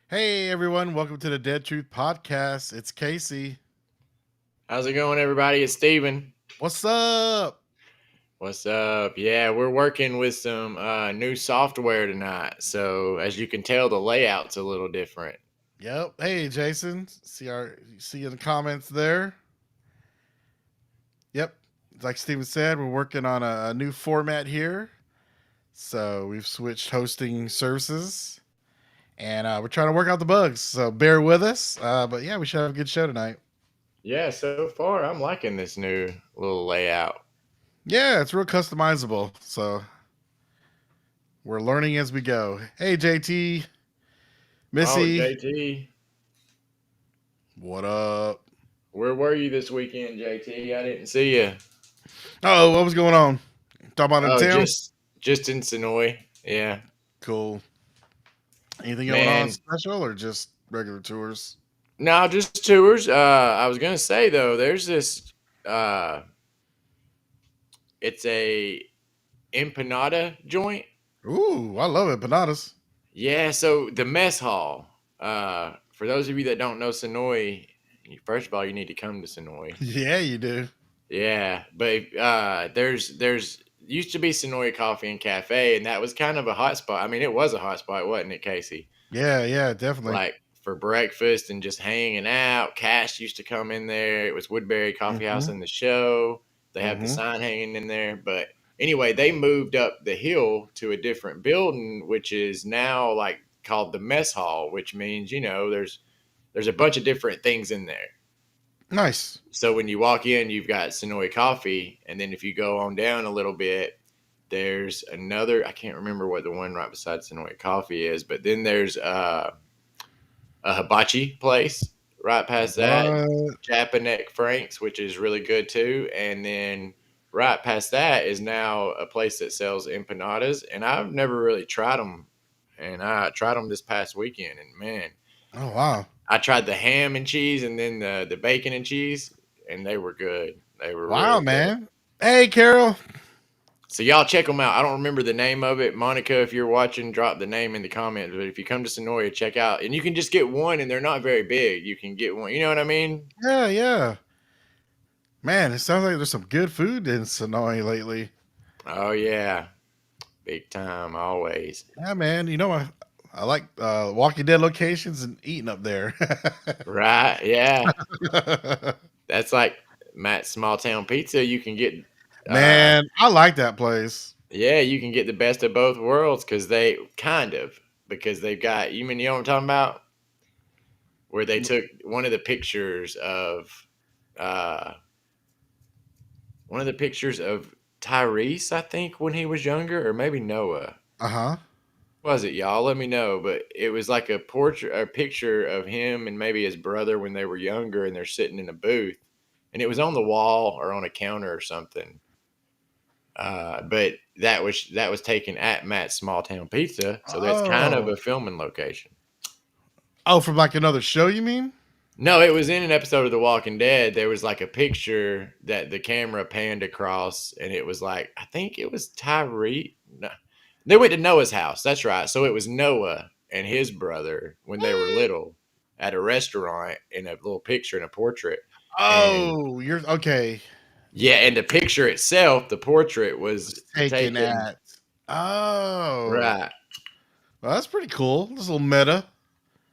Hey everyone, welcome to the Dead Truth Podcast. It's Casey. How's it going, everybody? It's Steven. What's up? What's up? Yeah, we're working with some new software tonight. So as you can tell, the layout's a little different. Yep. Hey Jason. See in the comments there. Yep. Like Steven said, we're working on a new format here. So we've switched hosting services. And we're trying to work out the bugs. So bear with us. But yeah, we should have a good show tonight. Yeah, so far I'm liking this new little layout. Yeah, it's real customizable. So we're learning as we go. Hey JT. Missy. Oh, JT. What up? Where were you this weekend, JT? I didn't see you. Oh, what was going on? Talking about in town? Just in Sonoy. Yeah. Cool. Anything going on special or just regular tours? No, just tours. I was gonna say though, there's this it's a empanada joint. Ooh, I love empanadas. Yeah, so the mess hall. For those of you that don't know Sonoy, first of all, you need to come to Sonoy. Yeah, you do. Yeah, but there's used to be Sonoy Coffee and Cafe, and that was kind of a hot spot. I mean, it was a hot spot, wasn't it, Casey? Yeah, definitely. Like for breakfast and just hanging out. Cash used to come in there. It was Woodbury Coffee House in the show. They have the sign hanging in there, but anyway, they moved up the hill to a different building, which is now like called the mess hall, which means, there's a bunch of different things in there. Nice. So when you walk in, you've got Sonoy Coffee. And then if you go on down a little bit, there's another, I can't remember what the one right beside Sonoy Coffee is, but then there's a hibachi place right past that. Japanek Frank's, which is really good too. And then right past that is now a place that sells empanadas, and I've never really tried them. And I tried them this past weekend, and man, oh wow! I tried the ham and cheese, and then the bacon and cheese, and they were good. They were wow, really man. Good. Hey, Carol. So y'all check them out. I don't remember the name of it. Monica, if you're watching, drop the name in the comments. But if you come to Sonoy, check out, and you can just get one, and they're not very big. You can get one. You know what I mean? Yeah. Man, it sounds like there's some good food in Sonoy lately. Oh yeah, big time, always. Yeah, man. I like Walking Dead locations and eating up there. Right? Yeah. That's like Matt's Small Town Pizza. You can get. Man, I like that place. Yeah, you can get the best of both worlds because they've got. You know what I'm talking about? Where they took one of the pictures of Tyrese, I think, when he was younger, or maybe Noah. Was it, y'all? Let me know. But it was like a picture of him and maybe his brother when they were younger, and they're sitting in a booth, and it was on the wall or on a counter or something. But that was taken at Matt's Small Town Pizza, so that's kind of a filming location. Oh, from like another show, you mean? No, it was in an episode of The Walking Dead. There was like a picture that the camera panned across, and it was like, I think it was Tyree. No, they went to Noah's house. That's right. So it was Noah and his brother when they were little at a restaurant in a little picture and a portrait. Oh, you're okay. Yeah, and the picture itself, the portrait was taken at. Oh, right. Well, that's pretty cool. This little meta.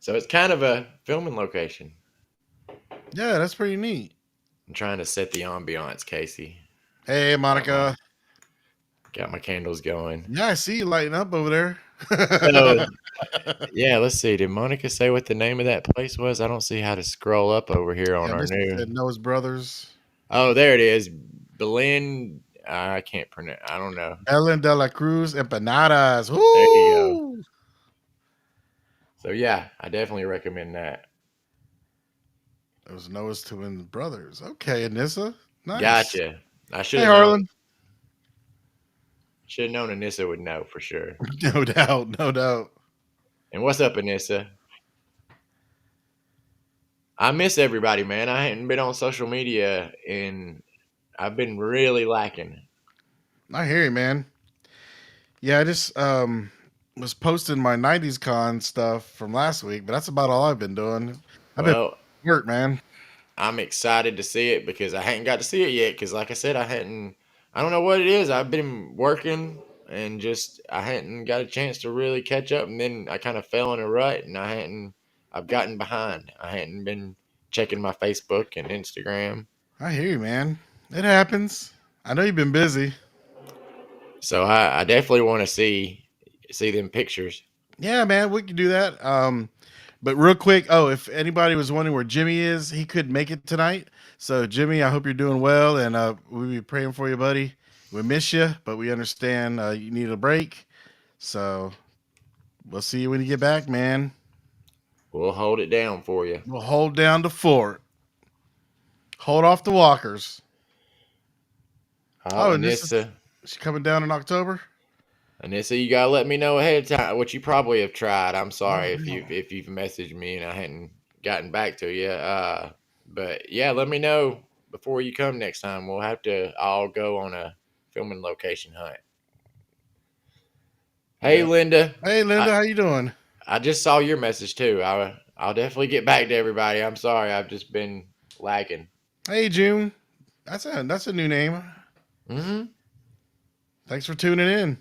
So it's kind of a filming location. Yeah, that's pretty neat. I'm trying to set the ambiance, Casey. Hey, Monica. Got my candles going. Yeah, I see you lighting up over there. Yeah, let's see. Did Monica say what the name of that place was? I don't see how to scroll up over here on our new. Noah's Brothers. Oh, there it is. Belen. I can't pronounce. I don't know. Ellen de la Cruz Empanadas. Woo! There you go. So yeah, I definitely recommend that. Those Noah's twin brothers. Okay, Anissa. Nice. Gotcha. I should Hey, have known. Harlan. Should have known Anissa would know for sure. No doubt. No doubt. And what's up, Anissa? I miss everybody, man. I hadn't been on social media and I've been really lacking. I hear you, man. Yeah, I just was posting my 90s con stuff from last week, but that's about all I've been doing. I've been Well, work, man. I'm excited to see it because I hadn't got to see it yet. Because, like I said, I don't know what it is. I've been working and I hadn't got a chance to really catch up. And then I kind of fell in a rut and I've gotten behind. I hadn't been checking my Facebook and Instagram. I hear you, man. It happens. I know you've been busy. So I definitely want to see them pictures. Yeah, man, we can do that. But real quick, if anybody was wondering where Jimmy is, he couldn't make it tonight. So Jimmy, I hope you're doing well, and we'll be praying for you, buddy. We miss you, but we understand you need a break. So we'll see you when you get back, man. We'll hold it down for you. We'll hold down the fort. Hold off the walkers. Oh, And this is Anissa. she coming down in October? Anissa, you gotta let me know ahead of time, which you probably have tried. I'm sorry Oh, if you've messaged me and I hadn't gotten back to you. But yeah, let me know before you come next time. We'll have to all go on a filming location hunt. Hey, yeah. Linda. Hey, Linda, I, how you doing? I just saw your message too. I'll definitely get back to everybody. I'm sorry, I've just been lagging. Hey, June. That's a new name. Mm-hmm. Thanks for tuning in.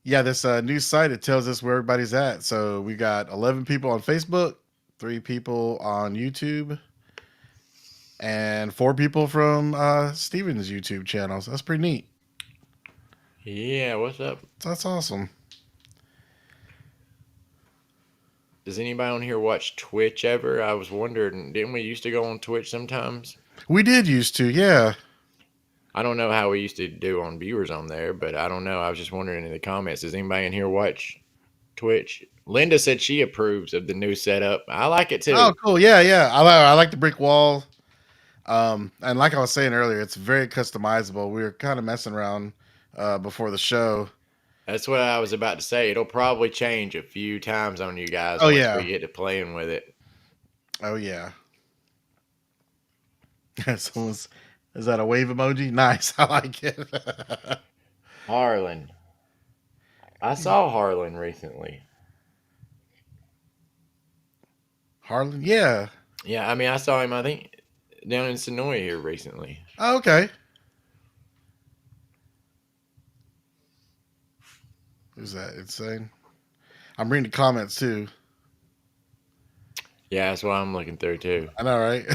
Yeah, this new site, it tells us where everybody's at. So we got 11 people on Facebook, 3 people on YouTube, and 4 people from Steven's YouTube channel. So that's pretty neat. Yeah, what's up? So that's awesome. Does anybody on here watch Twitch ever? I was wondering, didn't we used to go on Twitch sometimes? We did used to, yeah. I don't know how we used to do on viewers on there, but I don't know. I was just wondering in the comments, does anybody in here watch Twitch? Linda said she approves of the new setup. I like it Oh, too. cool. Yeah, yeah. I like the brick wall. And like I was saying earlier, it's very customizable. We were kind of messing around before the show. That's what I was about to say. It'll probably change a few times on you guys Oh, once yeah. we get to playing with it. Oh, yeah. Someone's, is that a wave emoji? Nice. I like it. Harlan. I saw Harlan recently. Harlan? Yeah. Yeah, I mean, I saw him, I think, down in Sonoy here recently. Oh, okay. Who's that? Insane. I'm reading the comments too. Yeah, that's what I'm looking through too. I know, right?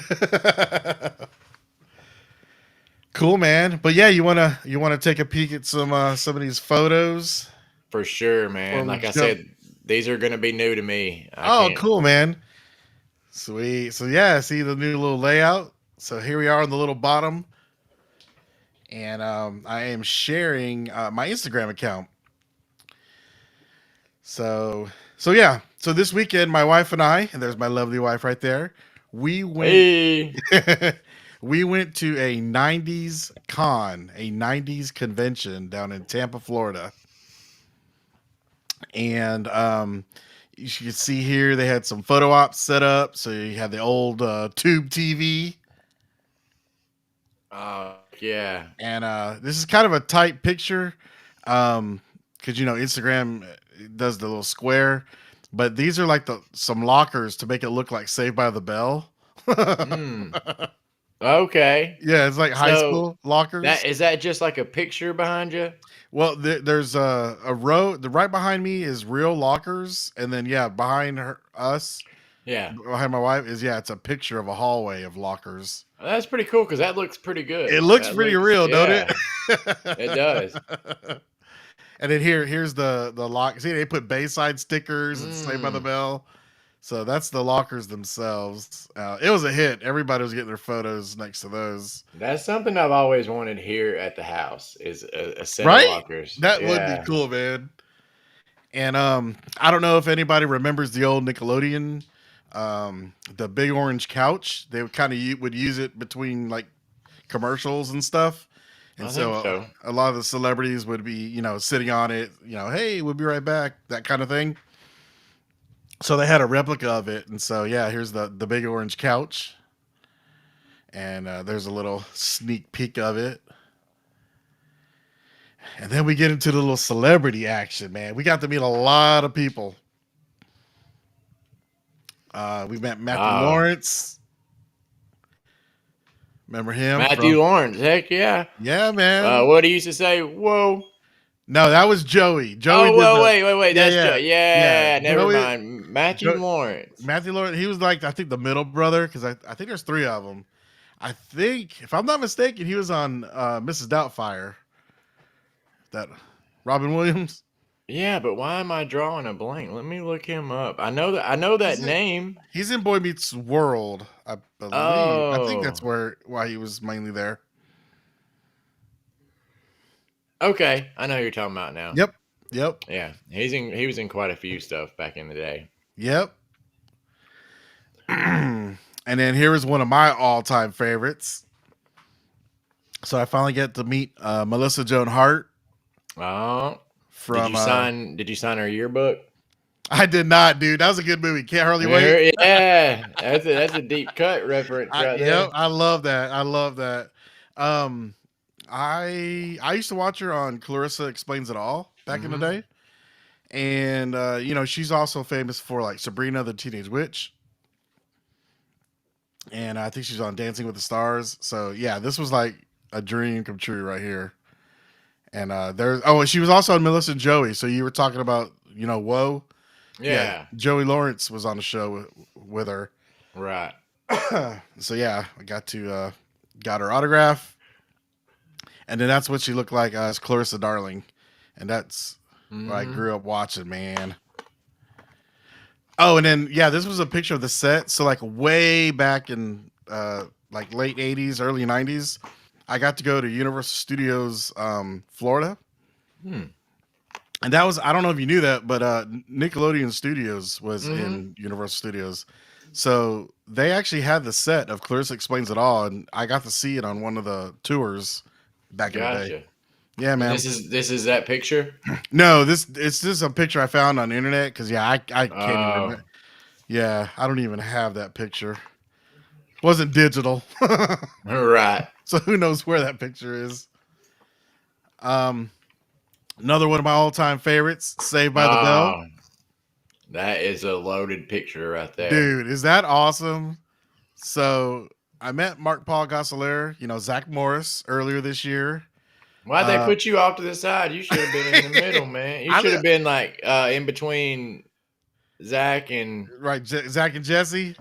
Cool, man. But yeah, you wanna take a peek at some of these photos? For sure, man. Before we Like I jump. said, these are going to be new to me. I Oh, can't. cool, man. Sweet. So yeah, see the new little layout. So here we are on the little bottom, and I am sharing my Instagram account. So yeah. So this weekend, my wife and I, and there's my lovely wife right there, we went Hey, we went to a 90s con, a 90s convention down in Tampa, Florida. And you can see here they had some photo ops set up. So you had the old tube TV. yeah. And this is kind of a tight picture. Because Instagram does the little square. But these are like some lockers to make it look like Saved by the Bell. Mm, okay. Yeah, it's like high So school lockers. that just like a picture behind you? Well, there's a row. The right behind me is real lockers, and then behind us, Yeah. behind my wife it's a picture of a hallway of lockers. That's pretty cool because that looks pretty good. It looks That pretty looks, real, don't yeah, it? it does. And then here's the lock. See, they put Bayside stickers and Saved by the Mm, Bell. So that's the lockers themselves. It was a hit. Everybody was getting their photos next to those. that's something I've always wanted here at the house is a set of Right? lockers. That would be Yeah. cool, man. And I don't know if anybody remembers the old Nickelodeon, the big orange couch. They would kind of would use it between like commercials and stuff. And I so think so. a lot of the celebrities would be, sitting on it, hey, we'll be right back, that kind of thing. So they had a replica of it. And so, yeah, here's the big orange couch. And there's a little sneak peek of it. And then we get into the little celebrity action, man. We got to meet a lot of people. We met Matthew Lawrence. Remember him? Matthew Lawrence. Heck yeah. Yeah, man. What he used to say? Whoa. No, that was Joey. Joey. Oh, well, wait. Yeah, That's Joey. Yeah, never Joey, mind. Matthew Lawrence. Matthew Lawrence. He was like, I think, the middle brother, because I think there's three of them. I think, if I'm not mistaken, he was on Mrs. Doubtfire. That Robin Williams. Yeah, but why am I drawing a blank? Let me look him up. I know that name. He's in Boy Meets World, I believe. I think that's why he was mainly there. Okay, I know who you're talking about now. Yep. Yeah, he was in quite a few stuff back in the day. Yep. And then here is one of my all-time favorites. So I finally get to meet Melissa Joan Hart. Oh, from did you sign her yearbook? I did not, dude. That was a good movie. Can't Hardly Wait. Yeah, that's a deep cut reference right there. Yep, I love that. I used to watch her on Clarissa Explains It All back in the day. And she's also famous for like Sabrina the Teenage Witch. And I think she's on Dancing with the Stars. So yeah, this was like a dream come true right here. And she was also on Melissa and Joey. So you were talking about, whoa. Yeah. Joey Lawrence was on the show with her. Right. So yeah, I got her autograph. And then that's what she looked like as Clarissa Darling. And that's what I grew up watching, man. Oh, and then, yeah, this was a picture of the set. So like way back in like late 80s, early 90s, I got to go to Universal Studios, Florida. And that was, I don't know if you knew that, but Nickelodeon Studios was in Universal Studios. So they actually had the set of Clarissa Explains It All, and I got to see it on one of the tours back in the day. Yeah, man. This is that picture? No, it's just a picture I found on the internet because I can't even remember. Yeah, I don't even have that picture. It wasn't digital. Right. So who knows where that picture is. Another one of my all-time favorites, Saved by the Bell. That is a loaded picture right there. Dude, is that awesome? So I met Mark Paul Gosselaar, Zach Morris earlier this year. Why'd they put you off to the side? You should have been in the middle, man. You should have been like in between Zach and Zach and Jesse.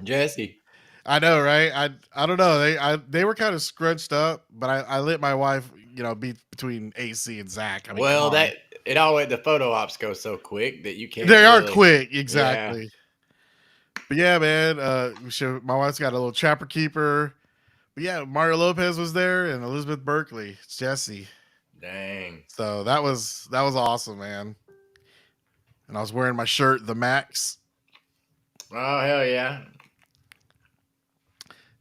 I know, right? I don't know. They were kind of scrunched up, but I let my wife, be between AC and Zach. I mean, the photo ops go so quick that you can't. They are quick, exactly. Yeah. But yeah, man. My wife's got a little Trapper Keeper. But yeah, Mario Lopez was there and Elizabeth Berkley. It's Jesse. Dang. So that was awesome, man. And I was wearing my shirt, The Max. Oh, hell yeah.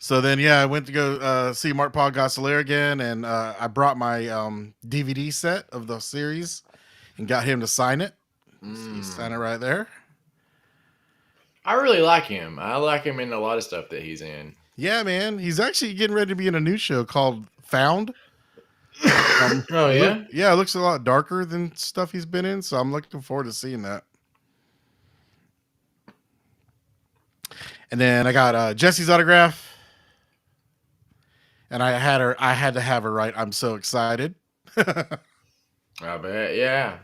So then, yeah, I went to go see Mark Paul Gosselaar again, and I brought my DVD set of the series and got him to sign it. So he signed it right there. I really like him. I like him in a lot of stuff that he's in. Yeah, man. He's actually getting ready to be in a new show called Found. Oh, yeah? It looks a lot darker than stuff he's been in, so I'm looking forward to seeing that. And then I got Jesse's autograph. And I had to have her right. I'm so excited. I bet, yeah.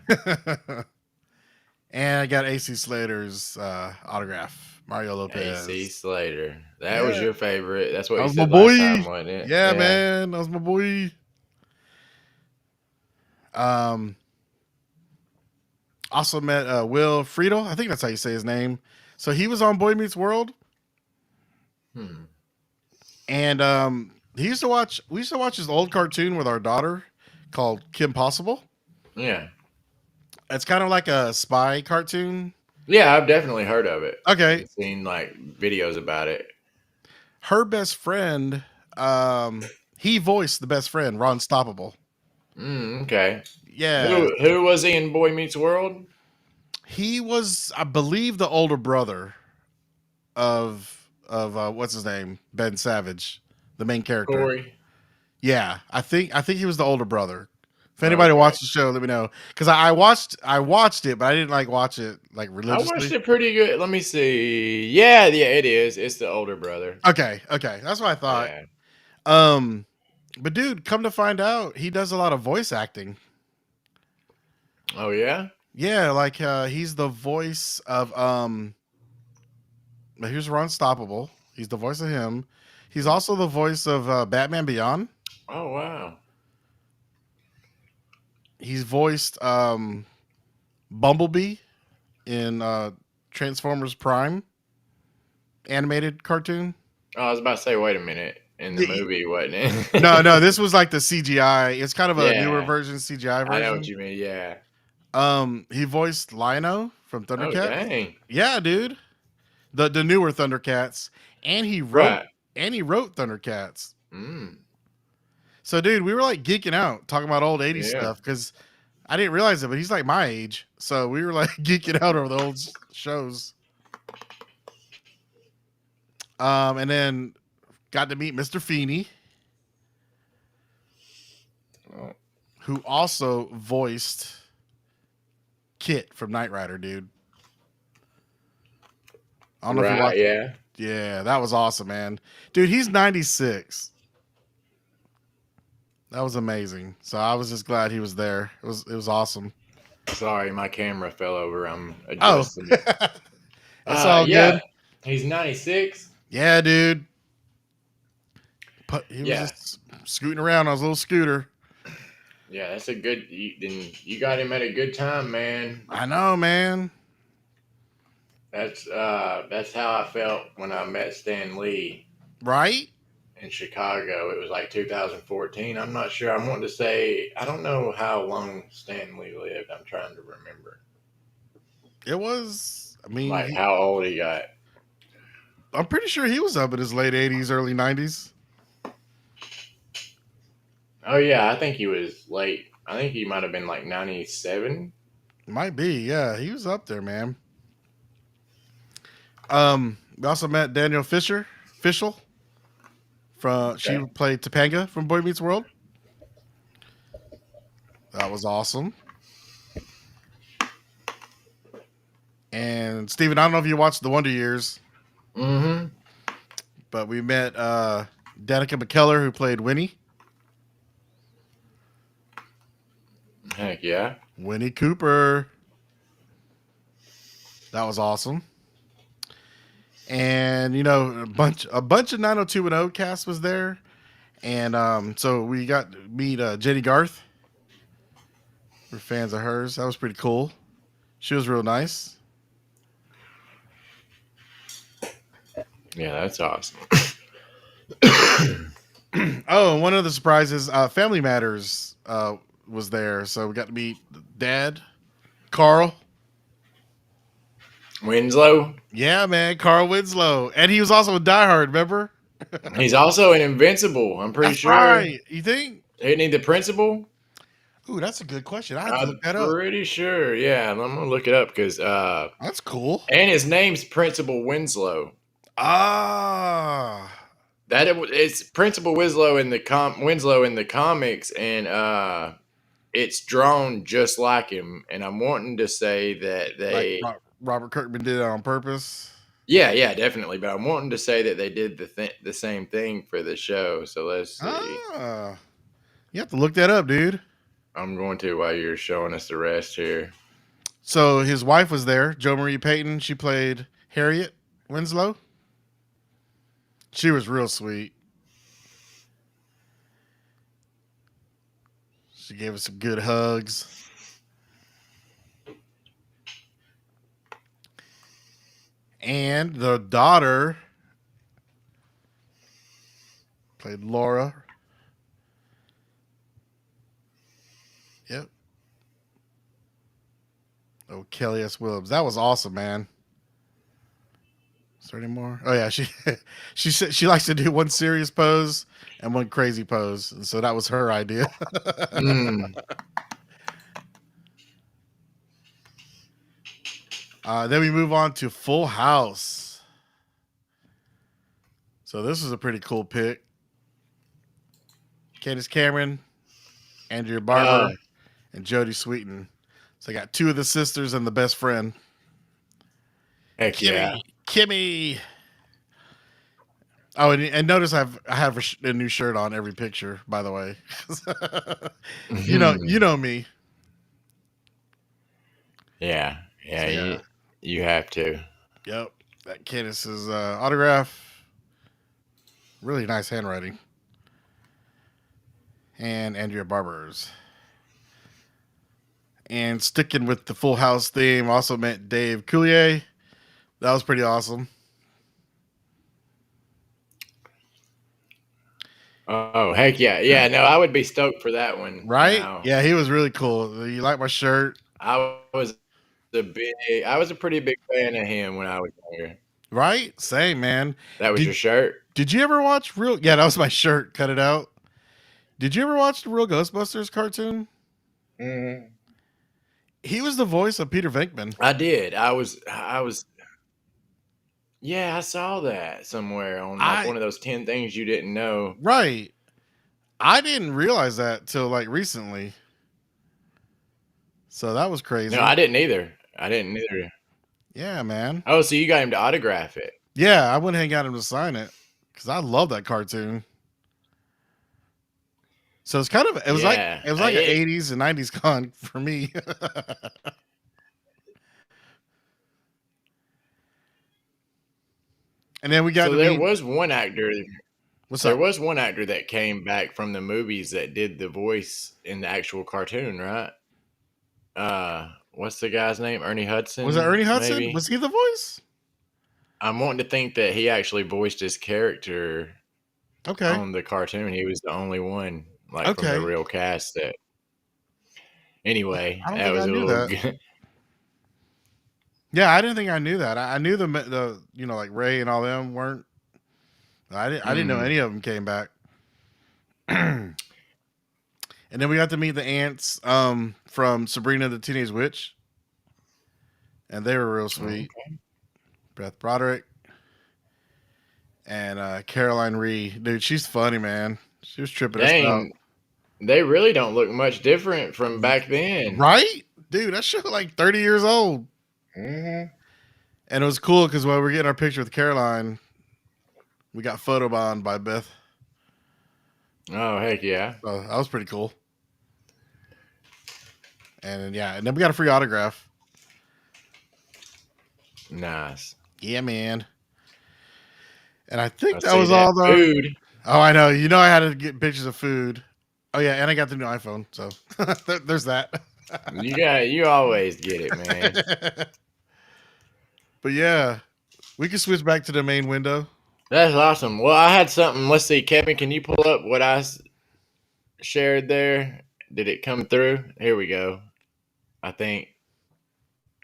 And I got AC Slater's autograph. Mario Lopez. AC Slater. That was your favorite. That's what that you was said my boy. Last time, wasn't it? Yeah, man. That was my boy. Also met Will Friedle. I think that's how you say his name. So he was on Boy Meets World. And we used to watch this old cartoon with our daughter called Kim Possible. Yeah. It's kind of like a spy cartoon. Yeah, I've definitely heard of it Okay, and seen like videos about it. her best friend, he voiced the best friend, Ron Stoppable. Okay. Yeah, Who was he in Boy Meets World? he was, I believe, the older brother of what's his name, Ben Savage, the main character. Corey. Yeah, I think he was the older brother. If anybody Okay. watched the show, let me know because I watched it, but I didn't like watch it like I watched religiously. it pretty good. Let me see. Yeah, yeah, it is. It's the older brother. Okay, that's what I thought. Yeah. Um, but dude, come to find out, he does a lot of voice acting. Oh yeah. Yeah, like he's the voice of here's Ron Stoppable. He's the voice of him. He's also the voice of Batman Beyond. Oh wow. He's voiced Bumblebee in Transformers Prime animated cartoon. Oh, I was about to say, wait a minute. In the Y- movie, wasn't No, it? this was like the CGI. It's kind of a newer Yeah, version, CGI I know what version. you mean. Yeah. He voiced Lino from Oh Thundercats. dang. Yeah, dude. The newer Thundercats, and he wrote Right. Thundercats. Mm, So, dude, we were like geeking out talking about old '80s yeah. stuff because I didn't realize it, but he's like my age, so we were like geeking out over the old shows. And then got to meet Mr. Feeney, Oh, who also voiced Kit from Knight Rider, dude. I don't know if you right. watched. Yeah. Yeah, that was awesome, man. Dude, he's 96. That was amazing. So I was just glad he was there. It was awesome. Sorry, my camera fell over. I'm Oh, adjusting it. it's all Yeah. good. He's 96. Yeah, dude. But he was Yeah. just scooting around on his little scooter. Yeah, that's a good. Then you got him at a good time, man. I know, man. That's how I felt when I met Stan Lee Right? in Chicago. It was like 2014. I'm not sure. I'm wanting to say I don't know how long Stan Lee lived. I'm trying to remember, It was. I mean, like how old he got. I'm pretty sure he was up in his late 80s, early 90s. Oh yeah, I think he was late. I think he might have been like 97. Might be. Yeah, he was up there, man. We also met Daniel Fishel from she Okay. played Topanga from Boy Meets World. That was awesome. And Steven, I don't know if you watched The Wonder Years, Mm-hmm. but we met Danica McKellar, who played Winnie. Heck yeah. Winnie Cooper. That was awesome. And a bunch of 90210 cast was there. And so we got to meet Jenny Garth. We're fans of hers. That was pretty cool. She was real nice. Yeah, that's awesome. Oh, and one of the surprises, Family Matters was there. So we got to meet Dad, Carl. Winslow. Yeah, man, Carl Winslow. And he was also a Die Hard, remember? He's also an Invincible. I'm pretty That's sure. right. You think? Isn't he the principal? Ooh, that's a good question. I have to I'm look that up. pretty sure. Yeah, I'm gonna look it up because That's cool. and his name's Principal Winslow. Ah, It's Principal Winslow in the Winslow in the comics, and it's drawn just like him. And I'm wanting to say that like they, Robert Kirkman did it on purpose. yeah, definitely. But I'm wanting to say that they did the same thing for the show. So let's see. Ah, you have to look that up, dude. I'm going to while you're showing us the rest here. So his wife was there, Jo Marie Payton. She played Harriet Winslow. She was real sweet. She gave us some good hugs. And the daughter played Laura. Yep. Oh, Kelly S. Williams. That was awesome, man. Is there any more? Oh yeah, she she said she likes to do one serious pose and one crazy pose, and so that was her idea. Mm. Then we move on to Full House. So this is a pretty cool pick. Candace Cameron, Andrea Barber, and Jodie Sweetin. So I got two of the sisters and the best friend. Heck yeah. Kimmy. Oh, and notice I have a new shirt on every picture. By the way, you know me. Yeah. So, yeah. You have to. Yep, that Candace's autograph. Really nice handwriting. And Andrea Barber's. And sticking with the Full House theme, also meant Dave Coulier. That was pretty awesome. Oh, heck yeah. Yeah, no, I would be stoked for that one. Right? Now. Yeah, he was really cool. You like my shirt? I was a pretty big fan of him when I was younger. Right? Same, man. That was your shirt? Did you ever watch Yeah, that was my shirt. Cut it out. Did you ever watch the Real Ghostbusters cartoon? Mm-hmm. He was the voice of Peter Venkman. I did. I was. Yeah, I saw that somewhere on one of those 10 things you didn't know. Right. I didn't realize that till like recently. So that was crazy. No, I didn't either. Yeah, man. Oh, so you got him to autograph it? Yeah, I went and got him to sign it because I love that cartoon. So it's kind of it was like an 80s and 90s con for me. And then we got there was one actor. There was one actor that came back from the movies that did the voice in the actual cartoon, right? What's the guy's name? Ernie Hudson? Was it Ernie Hudson? Maybe? Was he the voice? I'm wanting to think that he actually voiced his character on the cartoon. He was the only one from the real cast that. Anyway, that was a little good. Yeah, I didn't think I knew that. I knew the like Ray and all them weren't. I didn't know any of them came back. And then we got to meet the aunts from Sabrina the Teenage Witch, and they were real sweet. Okay. Beth Broderick and Caroline Rhee. Dude, she's funny, man. She was tripping us out. They really don't look much different from back then. Right? Dude, that show like 30 years old. Mm-hmm. And it was cool because while we were getting our picture with Caroline, we got photobombed by Beth. Oh, heck yeah. So that was pretty cool. And then we got a free autograph. Nice. Yeah, man. And I think that was all the food. Oh, I know. You know I had to get pictures of food. Oh yeah, and I got the new iPhone, so there's that. You always get it, man. But yeah, we can switch back to the main window. That's awesome. Well, I had something. Let's see, Kevin, can you pull up what I shared there? Did it come through? Here we go. I think.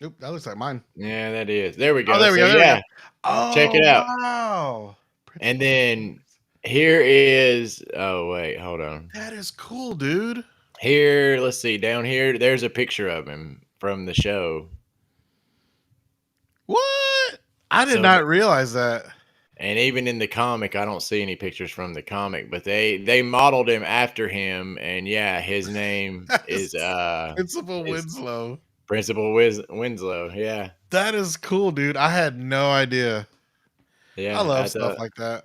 Oop, that looks like mine. Yeah, that is. There we go. Oh, there we go. Yeah. Oh, check it out. Wow. And then here is. Oh wait, hold on. That is cool, dude. Here, let's see. Down here, there's a picture of him from the show. What? I did not realize that. And even in the comic, I don't see any pictures from the comic, but they modeled him after him, and yeah, his name is Principal Winslow. Principal Winslow, yeah. That is cool, dude. I had no idea. Yeah, I love stuff like that.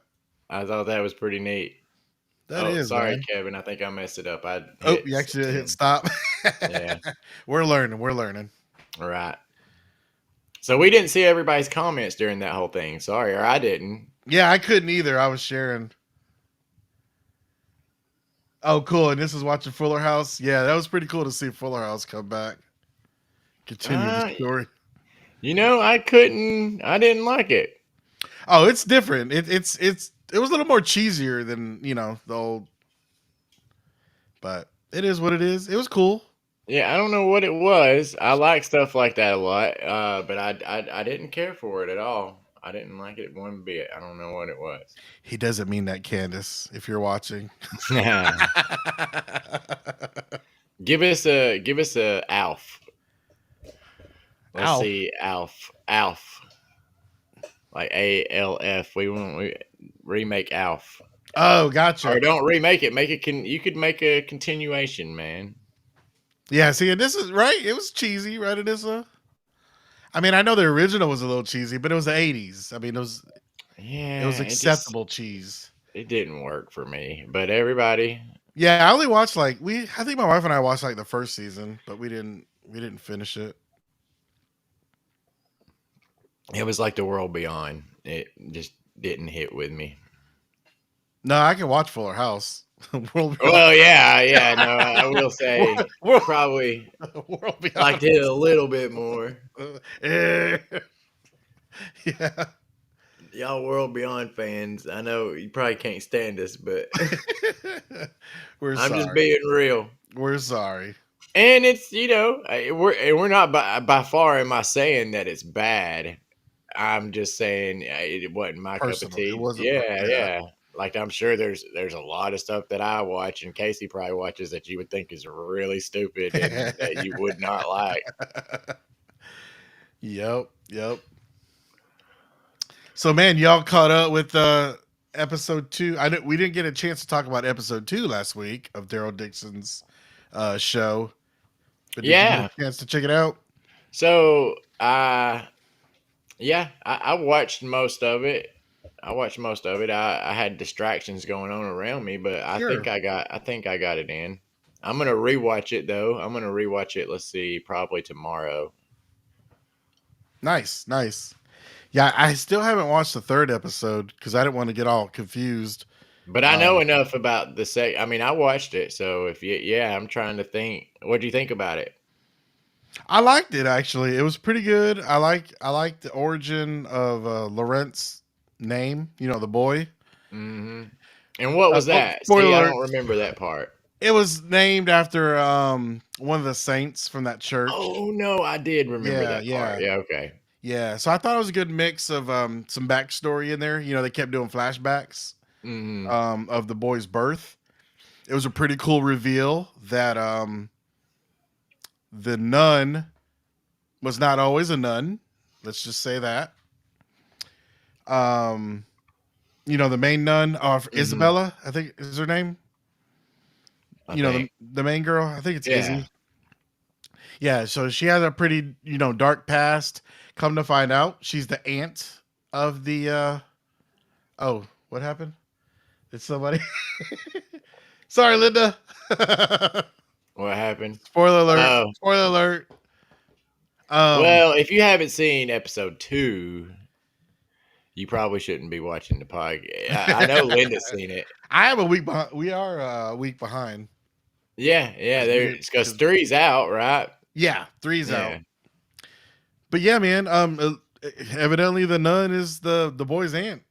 I thought that was pretty neat. Sorry, man. Kevin. I think I messed it up. You actually hit stop. Yeah, we're learning. All right. So we didn't see everybody's comments during that whole thing. Sorry, or I didn't. Yeah, I couldn't either. I was sharing. Oh, cool. And this is watching Fuller House. Yeah, that was pretty cool to see Fuller House come back. Continue the story. I didn't like it. Oh, it's different. It was a little more cheesier than, the old. But it is what it is. It was cool. Yeah, I don't know what it was. I like stuff like that a lot, but I didn't care for it at all. I didn't like it one bit. I don't know what it was. He doesn't mean that, Candace, if you're watching. Give us a Alf. Let's Ow. see, Alf, like ALF. We remake Alf, Oh, or gotcha. don't remake it. You could make a continuation, man. Yeah, see, and this is right. It was cheesy, right, Anissa? I mean, I know the original was a little cheesy, but it was the 80s. I mean, it was Yeah, acceptable cheese. it didn't work for me. But everybody, Yeah, I only watched like I think my wife and I watched like the first season, but we didn't finish it. it was like the world beyond. It just didn't hit with me. No, I can watch Fuller House. World Beyond. Well, yeah, no, I will say World, probably World liked Beyond. it a little bit more. Yeah. Yeah. Y'all World Beyond fans, I know you probably can't stand us, but We're I'm just sorry. being real. We're sorry. And it's we're not by far am I saying that it's bad. I'm just saying it wasn't my cup of Personal. It tea. wasn't. Yeah, Yeah. yeah. Like I'm sure there's a lot of stuff that I watch and Casey probably watches that you would think is really stupid and that you would not like. Yep. Yep. So, man, y'all caught up with episode 2. We didn't get a chance to talk about episode 2 last week of Daryl Dixon's show, but did you get Yeah. a chance to check it out? So yeah, I watched most of it. I had distractions going on around me, but Sure. I think I got it in. I'm gonna rewatch it though. I'm gonna rewatch it. Let's see, probably tomorrow. Nice, nice. Yeah, I still haven't watched the 3rd episode because I didn't want to get all confused. But I know enough about the I mean, I watched it, so if you, yeah, I'm trying to think. What do you think about it? I liked it actually. It was pretty good. I like the origin of Lawrence name. You know, the boy. Hmm. And what was that? Spoiler See, I alert. don't remember that part. It was named after one of the saints from that church. Oh no, I did remember Yeah, that part. yeah, Yeah, okay. yeah. So I thought it was a good mix of some backstory in there. You know, they kept doing flashbacks Hmm. of the boy's birth. It was a pretty cool reveal that the nun was not always a nun. Let's just say that. Um, you know, the main nun, Hmm. Isabella, I think is her name. I You know, think. the main girl. I think it's Yeah. Izzy. Yeah, so she has a pretty, dark past. Come to find out, she's the aunt of the oh, what happened? Did somebody Sorry, Linda. What happened? Spoiler alert. Oh, Spoiler alert. Um well, if you haven't seen episode 2, you probably shouldn't be watching the podcast. I know Linda's seen it. I am a week behind. We are a week behind. Yeah, yeah. 'Cause we Because 'cause- three's out, right? yeah, 3's out. Yeah. But yeah, man, evidently the nun is the boy's aunt.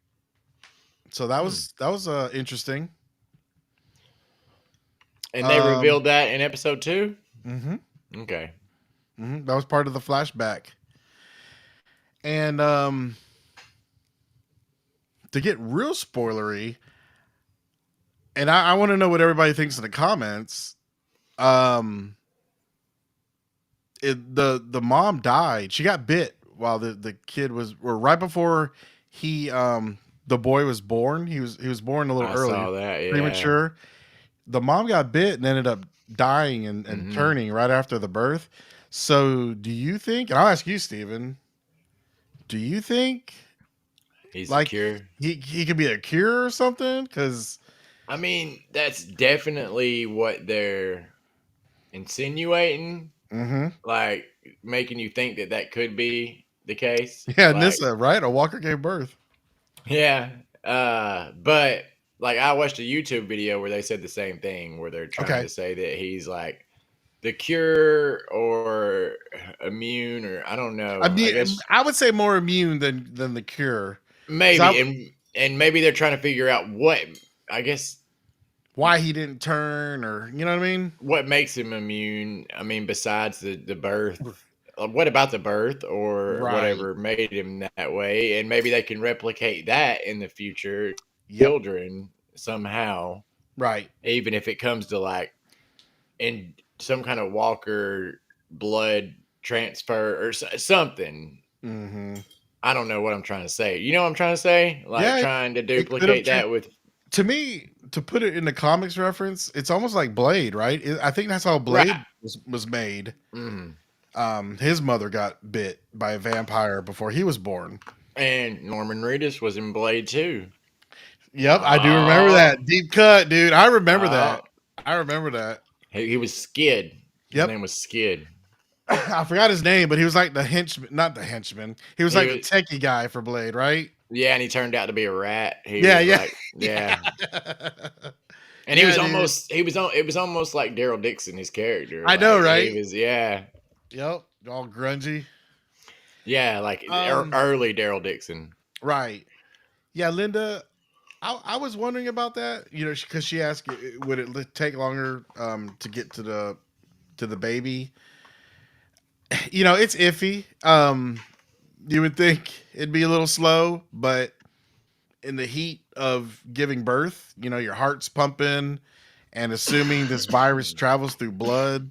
So that was interesting. And they Um revealed that in episode 2? mhm. Okay. That was part of the flashback. And to get real spoilery, and I want to know what everybody thinks in the comments. The mom died. She got bit while the kid or right before the boy was born. He was born a little I early, saw that, yeah. premature. The mom got bit and ended up dying and Mhm. turning right after the birth. So do you think, and I'll ask you, Steven, do you think He's like secure. he could be a cure or something? Because I mean, that's definitely what they're insinuating, like making you think that that could be the case. yeah, Like, Nissa, right? A walker gave birth. yeah. But like I watched a YouTube video where they said the same thing, where they're trying Okay. to say that he's like the cure or immune, or I don't know. I guess I would say more immune than the cure. maybe, I- and maybe they're trying to figure out what. I guess why he didn't turn, or you know what I mean? What makes him immune? I mean, besides the birth, what about the birth or Right. whatever made him that way? And maybe they can replicate that in the future, Yep. children somehow, Right. even if it comes to like in some kind of Walker blood transfer or something. Mm-hmm. I don't know what I'm trying to say. You know what I'm trying to say? Like Yeah, trying to it could have. duplicate that with To me, to put it in the comics reference, it's almost like Blade, right? I think that's how right. Blade was made. Mm. His mother got bit by a vampire before he was born. And Norman Reedus was in Blade too. Yep, I do remember Oh, that deep cut, dude. I remember oh. that. I remember that. He was Skid. His Yep. name was Skid. I forgot his name, but he was like the henchman, not the henchman. He was He like the was, techie guy for Blade, right? yeah, and he turned out to be a rat. He Yeah, was yeah, like, yeah, yeah. And he was yeah, dude. almost he was on it was almost like Daryl Dixon, his character. I know, Like he right? was yeah. Yep, all grungy. Yeah, like Um, early Daryl Dixon. right. Yeah, Linda. I was wondering about that, you know, because she asked, would it take longer to get to the baby? You know, it's iffy. You would think it'd be a little slow, but in the heat of giving birth, you know, your heart's pumping, and assuming this virus travels through blood,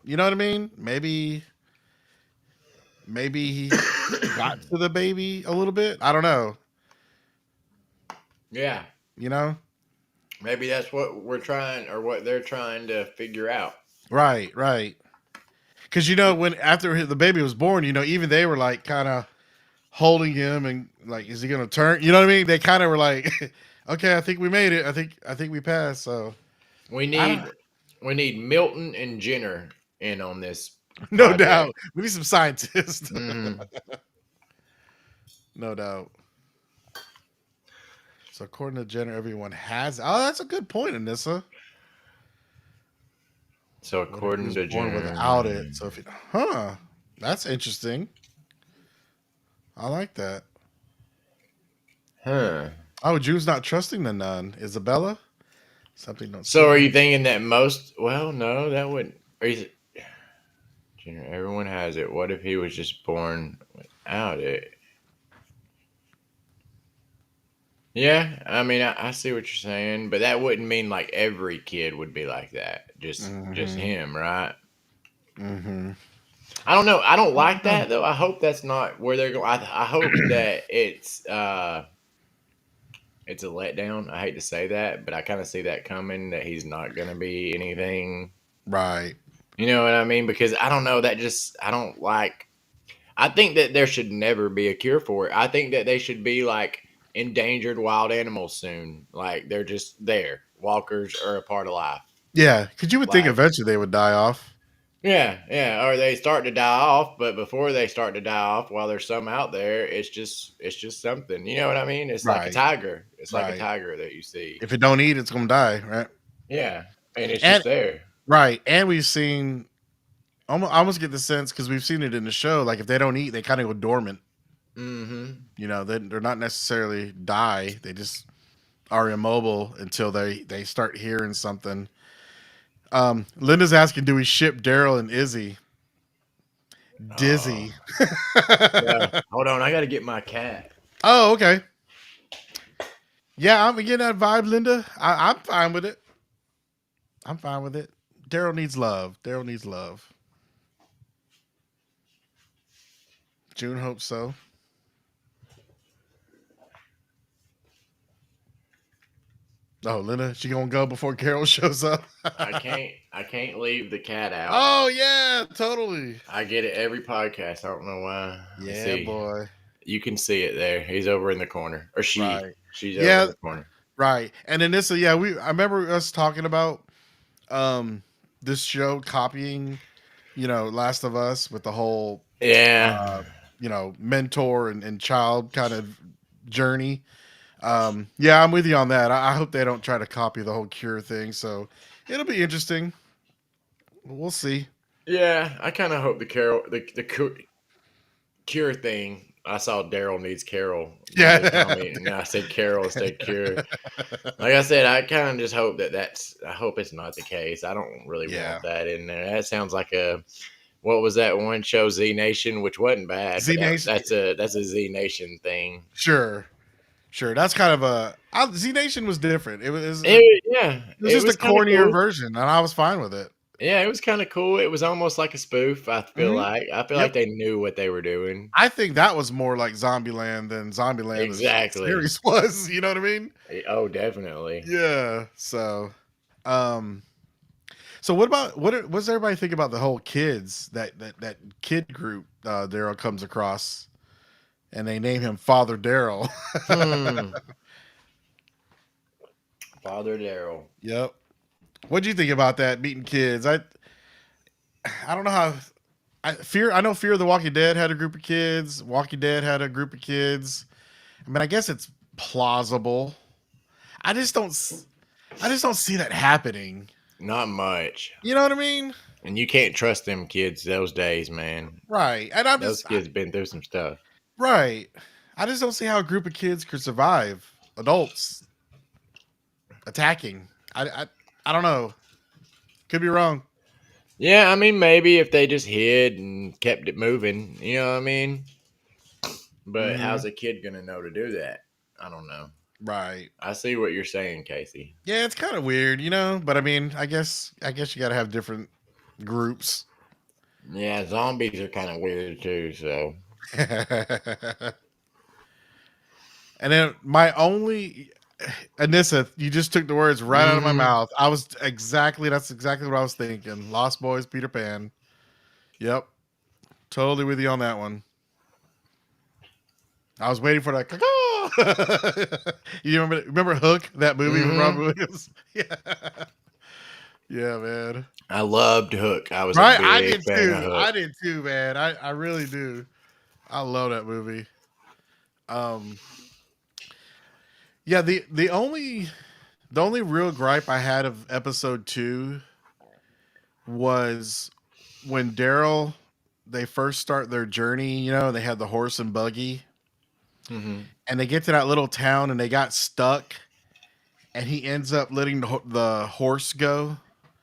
you know what I mean? Maybe he got to the baby a little bit. I don't know. Yeah. You know? Maybe that's what we're trying or what they're trying to figure out. Right, right. Because you know, when after the baby was born, you know, even they were like kind of holding him and like, is he gonna turn? You know what I mean? They kind of were like, okay, I think we made it. I think we passed. So We I don't. need Milton and Jenner in on this No doubt, project. we need some scientists. Mm. No doubt. So according to Jenner, everyone has. Oh, that's a good point, Anissa. So What if he according was to born without it? Jenner, So if, huh, that's interesting. I like that. huh? Oh, June's not trusting the nun. Isabella, something don't So sit are right. you thinking that most? Well, no, that wouldn't. Are you, Jenner, everyone has it. What if he was just born without it? Yeah, I mean, I see what you're saying, but that wouldn't mean like every kid would be like that. Just Mm-hmm. him, right? Mm-hmm. I don't know. I don't like that though. I hope that's not where they're going. I hope that it's a letdown. I hate to say that, but I kind of see that coming. That he's not going to be anything. Right. You know what I mean? Because I don't know. That just I don't like. I think that there should never be a cure for it. I think that they should be like endangered wild animals soon. Like they're just there. Walkers are a part of life. Yeah, because you would think Like eventually they would die off. yeah, yeah. Or they start to die off, but before they start to die off, while there's some out there, it's just something. You know what I mean? It's like a Right. tiger. It's like a Right. tiger that you see. If it don't eat, it's gonna die. Right. Yeah, and it's And just there. right. And we've seen. I almost get the sense because we've seen it in the show. Like if they don't eat, they kind of go dormant. Mm-hmm. You know, they're not necessarily die. They just are immobile until they start hearing something. Linda's asking, do we ship Daryl and Izzy? Oh, Dizzy. yeah. Hold on, I got to get my cat. Oh, okay. Yeah, I'm getting that vibe, Linda. I'm fine with it. I'm fine with it. Daryl needs love. Daryl needs love. June hopes so. Oh, Linda, she gonna go before Carol shows up. I can't leave the cat out. Oh yeah, totally. I get it every podcast. I don't know why. Let's Yeah, see. boy. You can see it there. He's over in the corner, or she. Right. She's over in Yeah, the corner. right. And then this, yeah, I remember us talking about um this show copying, you know, Last of Us with the whole Yeah. you know, mentor and child kind of journey. Yeah, I'm with you on that. I hope they don't try to copy the whole cure thing. So it'll be interesting. We'll see. Yeah, I kind of hope the cure thing I saw Daryl needs Carol Yeah. by Tommy. No, I said Carol instead of Cure. Like I said, I kind of just hope I hope it's not the case. I don't really Yeah. want that in there. That sounds like what was that one show, Z Nation, which wasn't bad, Z but Nation. that's a Z Nation thing. Sure. Sure. That's kind of Z Nation was different. Yeah, It was it just a was kind of cornier cool. version, and I was fine with it. Yeah, it was kind of cool. It was almost like a spoof. Mhm. I feel like Yep. they knew what they were doing. I think that was more like Zombieland than Zombieland the Exactly. series was. You know what I mean? Oh, definitely. Yeah. Um, so what's everybody think about the whole kids that kid group Daryl comes across, and they name him Father Daryl. Hmm. Father Daryl. Yep. What do you think about that meeting kids? I don't know how. I know Fear of the Walking Dead had a group of kids. Walking Dead had a group of kids. I mean, I guess it's plausible. I just don't. I just don't see that happening. Not much. You know what I mean? And you can't trust them kids those days, man. Right. And I'm Those just kids been through some stuff. right. I just don't see how a group of kids could survive adults attacking. I don't know. Could be wrong. Yeah, I mean, maybe if they just hid and kept it moving, you know what I mean? But Mhm. how's a kid gonna know to do that? I don't know. Right. I see what you're saying, Casey. Yeah, it's kind of weird, you know. But I mean, I guess you got to have different groups. Yeah, zombies are kind of weird too. So And then my only Anissa, you just took the words right out of my Mhm. mouth. That's exactly what I was thinking. Lost Boys, Peter Pan. Yep. Totally with you on that one. I was waiting for that. You remember Hook, that movie with Robin Mhm. Williams? Yeah. Yeah, man. I loved Hook. I was a Right? I big did fan of too. Hook. I did too, man. I really do. I love that movie. Um yeah, the only real gripe I had of episode 2 was when Daryl they first start their journey, they had the horse and buggy, Mhm. and they get to that little town and they got stuck, and he ends up letting the horse go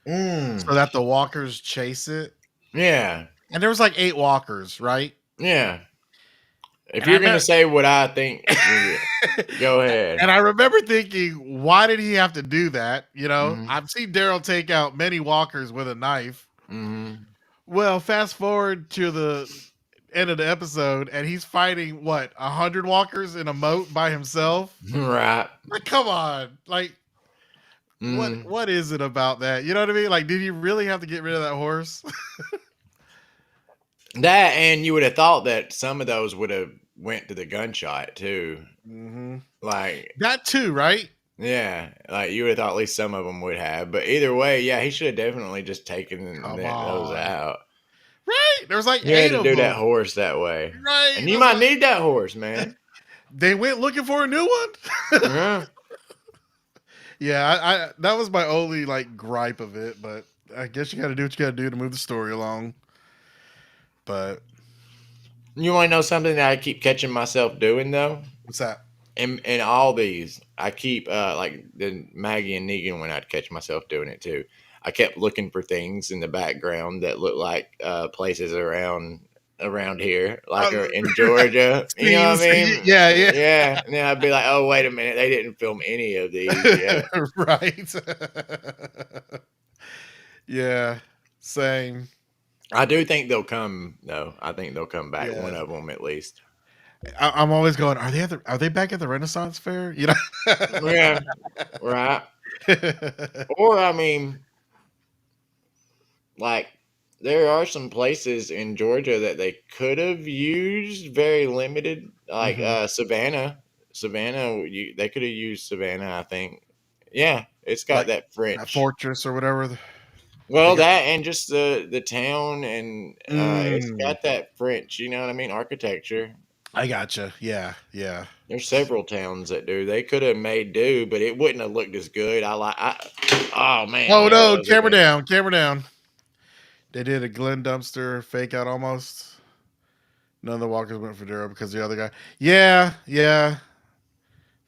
Mm. so that the walkers chase it. Yeah, And there was like 8 walkers, right? yeah. If And I you're gonna met say what I think, go and ahead. I remember thinking, why did he have to do that? Mhm. I've seen Daryl take out many walkers with a knife. Mhm. Well, fast forward to the end of the episode, and he's fighting what 100 walkers in a moat by himself. Right. Like, come on, like what Mm. what is it about that? You know what I mean? Like, did you really have to get rid of that horse? That and you would have thought that some of those would have went to the gunshot too. Hmm. Like, That too, right? yeah, like you would have thought at least some of them would have. But either way, yeah, he should have definitely just taken Come those on, out. right? There was like You had 8 to of do that them, horse that way, right? and you That's might what need that horse, man. they went looking for a new one. Yeah. Yeah, I that was my only like gripe of it, but I guess you got to do what you got to do to move the story along. But You want to know something that I keep catching myself doing though? what's that? In all these, I keep like the Maggie and Negan when I'd catch myself doing it too. I kept looking for things in the background that look like places around here, like in Georgia. You know what Scenes. I mean? Yeah, yeah. Yeah. And then I'd be like, oh wait a minute, they didn't film any of these yet. Right. Yeah. Same. I do think they'll come though. I think they'll come back. Yeah. One of them at least. I'm always going. Are they back at the Renaissance Fair? Yeah. Right. Or I mean, like there are some places in Georgia that they could have used very limited, like Mhm. Savannah. They could have used Savannah. I think. Yeah, it's got Like that that French. fortress or whatever. They Well, got. that and just the town and it's Mm, got that French. You know what I mean? Architecture. I gotcha. Yeah. Yeah. There's several towns that do. They could have made do, but it wouldn't have looked as good. Oh man, Oh there no! goes Camera again. down. Camera down. They did a Glenn Dumpster fake out almost. None of the walkers went for Daryl because the other guy. Yeah, yeah.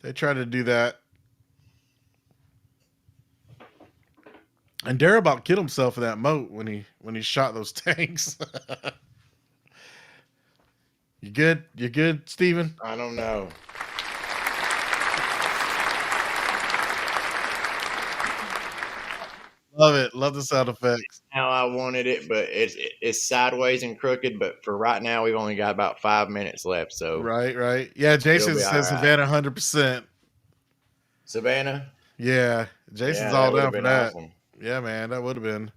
They tried to do that. And Daryl about killed himself in that moat when he shot those tanks. You good? You good, Steven? I don't know. Love it. Love the sound effects. How I wanted it, but it's sideways and crooked. But for right now, we've only got about 5 minutes left, so Right, right. Yeah, it'll Jason be all says right. Savannah 100%. Savannah, Yeah, Jason's yeah, all that would down have for been that. awesome. Yeah, man, that would have been.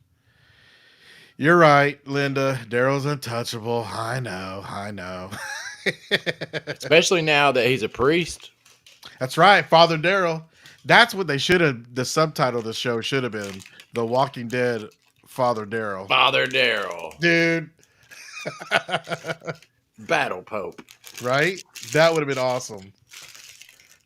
You're right, Linda. Daryl's untouchable. I know. I know. Especially now that he's a priest. That's right, Father Daryl. That's what they should have. The subtitle of the show should have been "The Walking Dead Father Daryl." Father Daryl, Dude. Battle Pope. Right? That would have been awesome.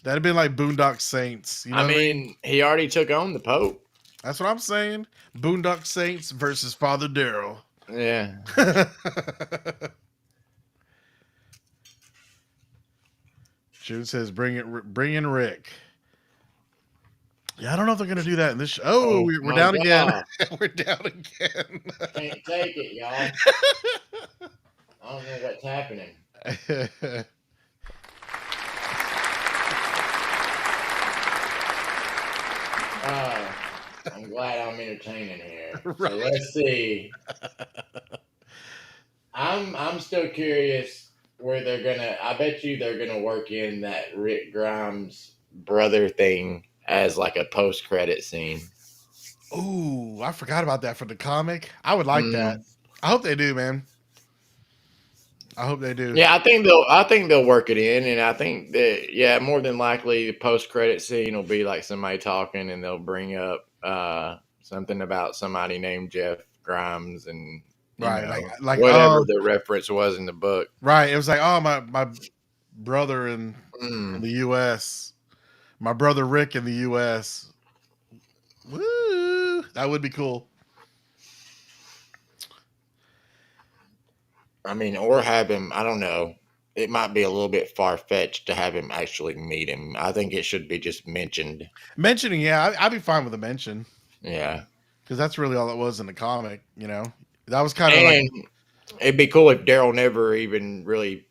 That'd have been like Boondock Saints. You know I what I mean? mean, he already took on the Pope. That's what I'm saying. Boondock Saints versus Father Daryl. Yeah. June says, "Bring in Rick." Yeah, I don't know if they're gonna do that in this show. Oh, we're my down again. God. We're down again. Can't take it, y'all. I don't know what's happening. I'm glad I'm entertaining here. Right. So let's see. I'm still curious where they're gonna. I bet you they're gonna work in that Rick Grimes brother thing as like a post credit scene. Ooh, I forgot about that for the comic. I would like that. Mm. I hope they do, man. I hope they do. Yeah, I think they'll work it in, and I think that more than likely the post credit scene will be like somebody talking, and they'll bring up something about somebody named Jeff Grimes, and Right, like whatever oh, the reference was in the book. right. It was like, oh, my brother in Mm. the U.S. My brother Rick in the U.S. Woo! That would be cool. I mean, or have him. I don't know. It might be a little bit far fetched to have him actually meet him. I think it should be just mentioned. Mentioning, yeah, I'd be fine with a mention Yeah, because that's really all it was in the comic. You know, that was kind of like and it'd be cool if Daryl never even really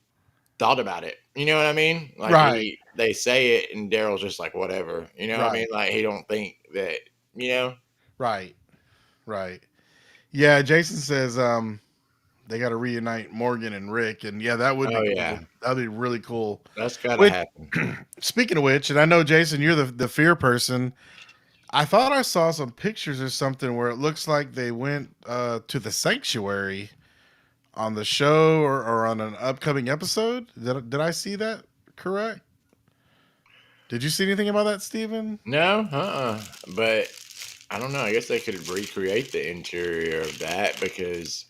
thought about it. You know what I mean? Like right, they say it, and Daryl's just like whatever. You know what I right, mean? Like he don't think that. You know? right, right. Yeah, Jason says they got to reunite Morgan and Rick, and yeah, that would be Oh cool. yeah, That'd be really cool. that's gotta Which, happen. speaking of which, and I know Jason, you're the fear person. I thought I saw some pictures or something where it looks like they went to the sanctuary on the show or on an upcoming episode. Did I see that correct? Did you see anything about that, Steven? No, but I don't know. I guess they could recreate the interior of that because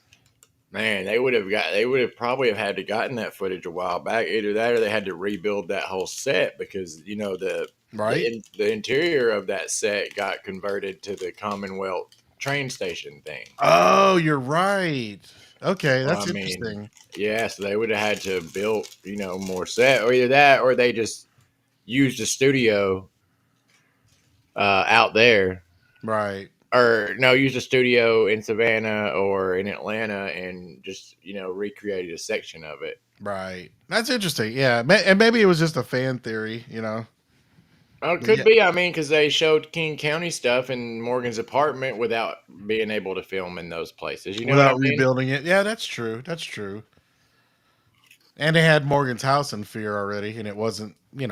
man, they would have probably have had to gotten that footage a while back. Either that or they had to rebuild that whole set because Right? the interior of that set got converted to the Commonwealth train station thing. Oh, you're right. Okay, So, that's I mean, interesting. yeah, so they would have had to build, more set, or either that, or they just used a studio out there, Right. or no, used a studio in Savannah or in Atlanta, and just recreated a section of it. Right. That's interesting. Yeah. And maybe it was just a fan theory, you know? Oh, it could Yeah. be. I mean, because they showed King County stuff in Morgan's apartment without being able to film in those places. You know what I Without mean? rebuilding it. Yeah, that's true. That's true. And they had Morgan's house in Fear already, and it wasn't, the same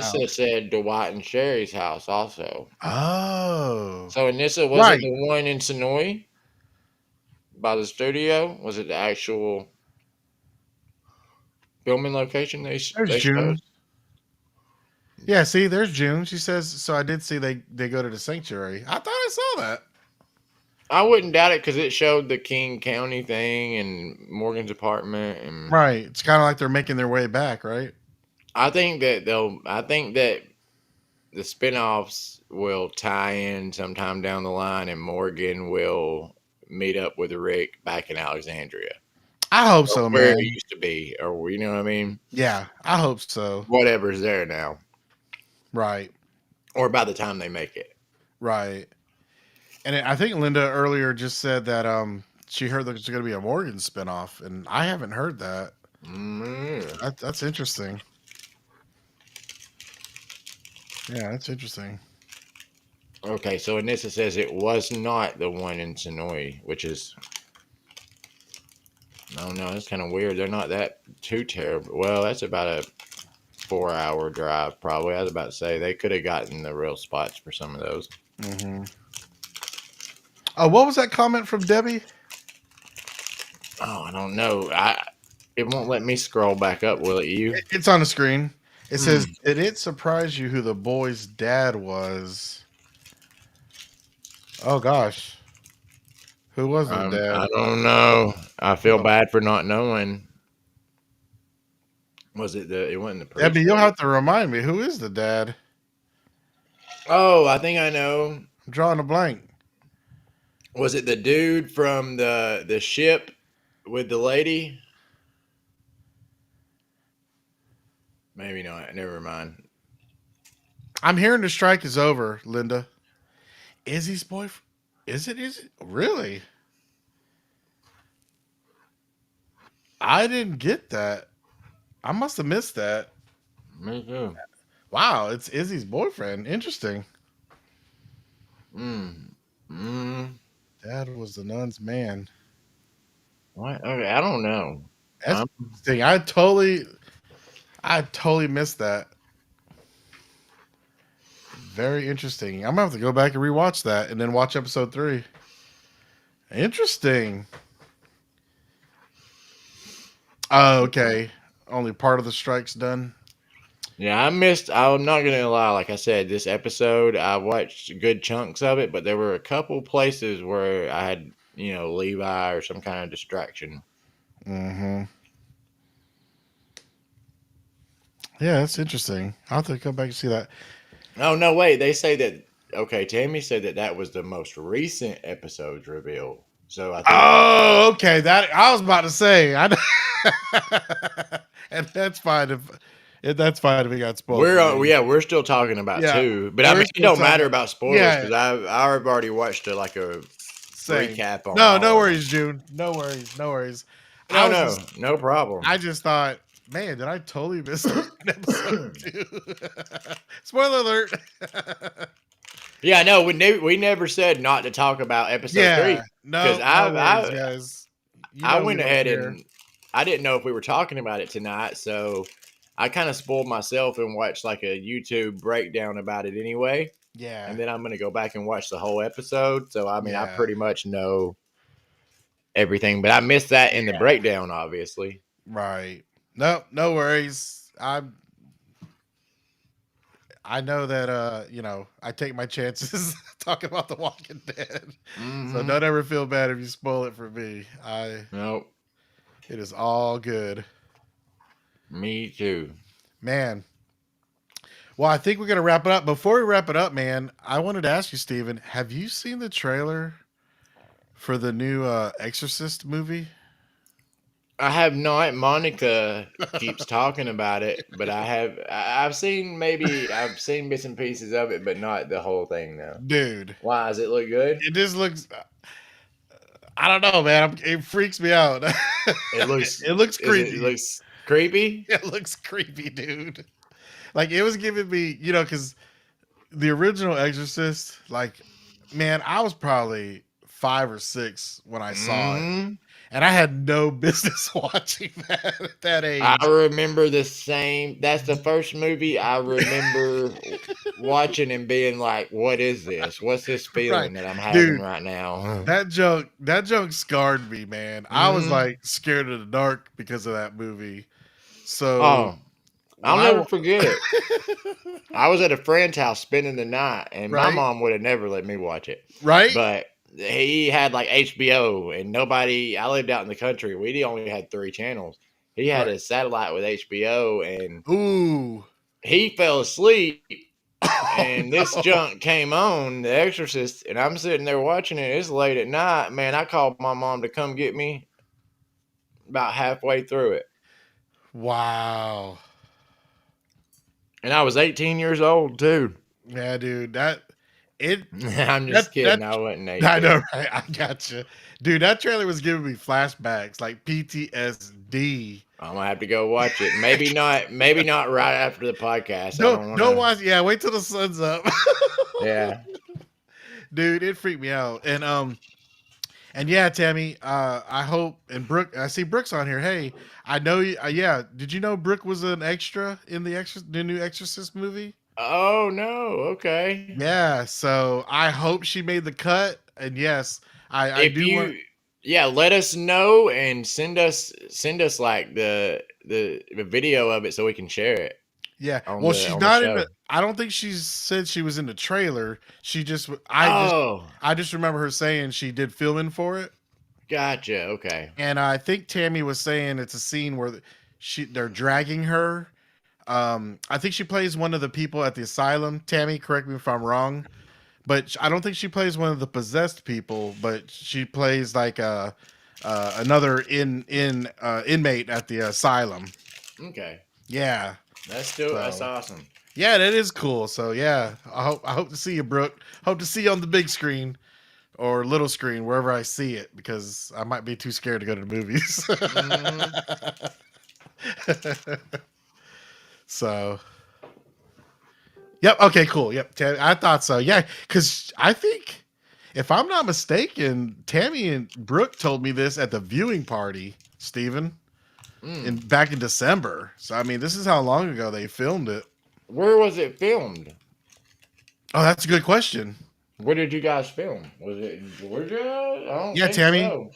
house. Anissa said Dwight and Sherry's house also. Oh. So Anissa, was it Right. the one in Sonoy by the studio? Was it the actual filming location they There's showed? June. Yeah, see, there's June. She says, so I did see they go to the sanctuary. I thought I saw that. I wouldn't doubt it because it showed the King County thing and Morgan's apartment, and Right. It's kind of like they're making their way back, right? I think that the spinoffs will tie in sometime down the line, and Morgan will meet up with Rick back in Alexandria. I hope or so, where man. it used to be, or you know what I mean? Yeah, I hope so. Whatever's there now, Right, or by the time they make it. right. And I think Linda earlier just said that she heard there's going to be a Morgan spinoff, and I haven't heard that. That's interesting. Yeah, that's interesting. Okay, so Anissa says it was not the one in Sonoy, which is, I don't know, that's kind of weird. They're not that too terrible. Well, that's about a 4-hour drive, probably. I was about to say they could have gotten the real spots for some of those. Mm-hmm. Oh, what was that comment from Debbie? Oh, I don't know. It won't let me scroll back up, will it? You? It's on the screen. It says, "Did it surprise you who the boy's dad was?" Oh gosh, who was the dad? I don't know. I feel Oh. bad for not knowing. Was it the? It wasn't the priest. Debbie, you'll have to remind me. Who is the dad? Oh, I think I know. I'm drawing a blank. Was it the dude from the ship with the lady? Maybe not. Never mind. I'm hearing the strike is over, Linda. Izzy's boyfriend? Is it Izzy? Really? I didn't get that. I must have missed that. Me too. Wow, it's Izzy's boyfriend. Interesting. Dad was the nun's man. What? Okay, I don't know. That's interesting. I totally missed that. Very interesting. I'm gonna have to go back and rewatch that and then watch episode 3. Interesting. Oh, okay. Only part of the strike's done. Yeah, I'm not gonna lie. Like I said, this episode I watched good chunks of it, but there were a couple places where I had, Levi or some kind of distraction. Mm-hmm. Yeah, that's interesting. I'll have to come back and see that. Oh no, wait. They say that. Okay, Tammy said that was the most recent episode's reveal. So I think. Oh, okay. That I was about to say. And that's fine if we got spoiled. We're still talking about 2, but I mean it don't matter about spoilers because I've already watched a recap on. No worries, June. No worries. No problem. I just thought, man, did I totally miss episode 2? Spoiler alert. Yeah, no, we never said not to talk about episode 3. No, because guys. I went ahead and I didn't know if we were talking about it tonight, so I kind of spoiled myself and watched like a YouTube breakdown about it anyway. Yeah. And then I'm going to go back and watch the whole episode. So, I mean, I pretty much know everything, but I missed that in the breakdown, obviously. Right. No worries. I know that I take my chances talking about The Walking Dead. Mm-hmm. So don't ever feel bad if you spoil it for me. Nope. It is all good. Me too. Man. Well, I think we're gonna wrap it up. Before we wrap it up, man, I wanted to ask you, Steven, have you seen the trailer for the new Exorcist movie? I have not. Monica keeps talking about it, but I've seen bits and pieces of it, but not the whole thing though. Dude. Why? Does it look good? It just looks, I don't know, man. It freaks me out. It looks creepy. It looks creepy? It looks creepy, dude. Like it was giving me, because the original Exorcist, like, man, I was probably 5 or 6 when I saw it. And I had no business watching that at that age. I remember the same. That's the first movie I remember watching and being like, "What is this? What's this feeling that I'm having right now?" That joke scarred me, man. I was like scared of the dark because of that movie. So, I'll never forget it. I was at a friend's house spending the night, and my mom would have never let me watch it. Right, but he had like HBO, and I lived out in the country. We only had 3 channels. He had a satellite with HBO, and he fell asleep. And this junk came on, The Exorcist, and I'm sitting there watching it. It's late at night, man. I called my mom to come get me. about halfway through it. Wow. And I was 18 years old too. Yeah, dude. That it I'm that just kidding. that I wasn't I know, 18. right? I gotcha. Dude, that trailer was giving me flashbacks, like PTSD. I'm gonna have to go watch it. Maybe not right after the podcast. I don't Don't wanna. watch. Yeah, wait till the sun's up. Yeah. Dude, it freaked me out. And yeah, Tammy, I hope, and Brooke, I see Brooke's on here. Hey, I know you. Yeah, did you know Brooke was an extra in the new Exorcist movie? Oh no. Okay. Yeah, so I hope she made the cut. And yes, I If do want. you, yeah, let us know and send us like the video of it so we can share it Yeah, on well, the she's on the not in show. the. I don't think she's said she was in the trailer. She just. Oh, I just remember her saying she did filming for it. gotcha. Okay. And I think Tammy was saying it's a scene where they're dragging her. I think she plays one of the people at the asylum. Tammy, correct me if I'm wrong, but I don't think she plays one of the possessed people. But she plays like another inmate at the asylum. Okay. Yeah, That's so awesome. yeah, that is cool. So yeah, I hope to see you, Brooke. Hope to see you on the big screen or little screen, wherever I see it, because I might be too scared to go to the movies. Hmm. So, yep. Okay, cool. Yep. I thought so. Yeah, because I think, if I'm not mistaken, Tammy and Brooke told me this at the viewing party, Steven, back in December. So, I mean, this is how long ago they filmed it. Where was it filmed? Oh, that's a good question. Where did you guys film? Was it in Georgia? I don't Yeah, think Tammy. so.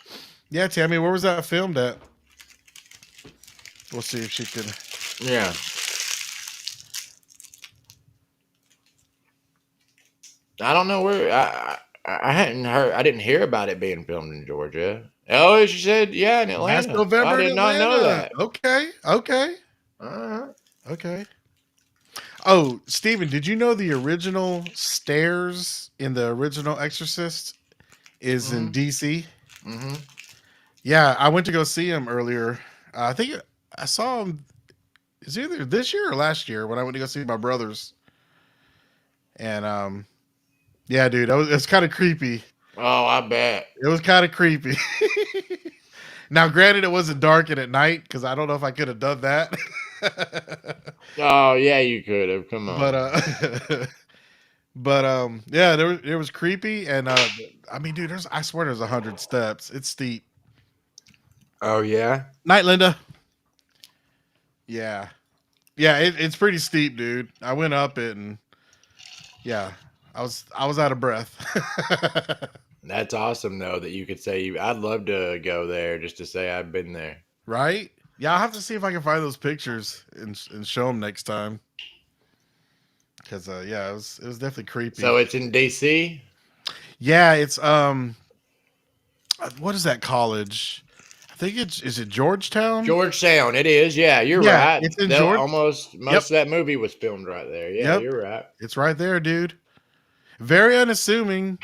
Yeah, Tammy, where was that filmed at? We'll see if she can. Yeah. I don't know where. I hadn't heard. I didn't hear about it being filmed in Georgia. Oh, she said, yeah, in Last Atlanta. I November in did not know Atlanta. that. Okay. Okay. Uh-huh. Okay. Oh, Steven, did you know the original stairs in the original Exorcist is in Mm-hmm. DC? Mm-hmm. Yeah, I went to go see him earlier. I think I saw him. It's either this year or last year when I went to go see my brothers. And yeah, dude, it's kind of creepy. Oh, I bet. It was kind of creepy. Now, granted, it wasn't dark and at night because I don't know if I could have done that. Oh, yeah, you could have. Come but on. yeah, it was creepy, and I mean, dude, I swear there's 100 steps. It's steep. Oh, yeah? Night, Linda. Yeah, yeah, it's pretty steep, dude. I went up it, and yeah, I was out of breath. That's awesome, though, that you could say I'd love to go there just to say I've been there. Right? Yeah, I'll have to see if I can find those pictures and show them next time. Because yeah, it was definitely creepy. So it's in D.C.? Yeah, it's what is that college? I think is it Georgetown? Georgetown, it is. Yeah, you're Yeah, right. it's in Most Yep. of that movie was filmed right there. Yeah, Yep. you're right. It's right there, dude. Very unassuming,